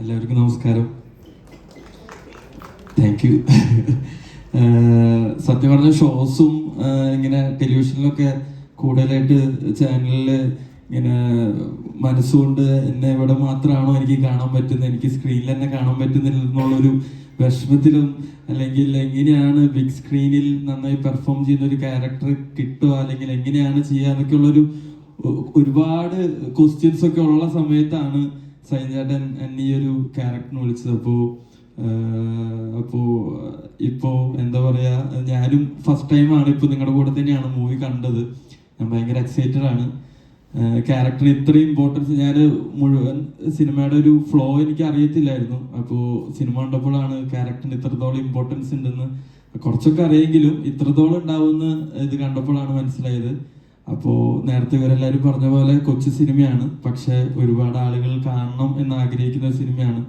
എല്ലാവർക്കും നമസ്കാരം. Thank you. സത്യം പറഞ്ഞ ഷോസും ഇങ്ങനെ ടെലിവിഷനിലൊക്കെ കൂടുതലായിട്ട് ചാനലിൽ ഇങ്ങനെ മനസ്സുകൊണ്ട് എന്നെ ഇവിടെ മാത്രമാണോ എനിക്ക് കാണാൻ പറ്റുന്നത്, എനിക്ക് സ്ക്രീനിൽ തന്നെ കാണാൻ പറ്റുന്നില്ല എന്നുള്ളൊരു വിഷമത്തിലും, അല്ലെങ്കിൽ എങ്ങനെയാണ് ബിഗ് സ്ക്രീനിൽ നന്നായി പെർഫോം ചെയ്യുന്ന ഒരു ക്യാരക്ടർ കിട്ടുക, അല്ലെങ്കിൽ എങ്ങനെയാണ് ചെയ്യുക എന്നൊക്കെ ഉള്ളൊരു ഒരുപാട് ക്വസ്റ്റ്യൻസ് ഒക്കെ ഉള്ള സമയത്താണ് സൈൻ ചേട്ടൻ എന്നെ ഈ ഒരു ക്യാരക്ടറിന് വിളിച്ചത്. അപ്പോ ഇപ്പോ എന്താ പറയാ, ഞാനും ഫസ്റ്റ് ടൈമാണ് ഇപ്പൊ നിങ്ങളുടെ കൂടെ തന്നെയാണ് മൂവി കണ്ടത്. ഞാൻ ഭയങ്കര എക്സൈറ്റഡ് ആണ്. ക്യാരക്ടറിന് ഇത്രയും ഇമ്പോർട്ടൻസ്, ഞാൻ മുഴുവൻ സിനിമയുടെ ഒരു ഫ്ലോ എനിക്ക് അറിയത്തില്ലായിരുന്നു. അപ്പോൾ സിനിമ കണ്ടപ്പോഴാണ് ക്യാരക്ടറിന് ഇത്രത്തോളം ഇമ്പോർട്ടൻസ് ഉണ്ടെന്ന് കുറച്ചൊക്കെ അറിയെങ്കിലും ഇത്രത്തോളം ഉണ്ടാവുമെന്ന് ഇത് കണ്ടപ്പോഴാണ് മനസ്സിലായത്. അപ്പോൾ നേരത്തെ ഇവരെല്ലാവരും പറഞ്ഞ പോലെ കൊച്ചു സിനിമയാണ്, പക്ഷെ ഒരുപാട് ആളുകൾ കാണണം എന്ന് ആഗ്രഹിക്കുന്ന സിനിമയാണ്.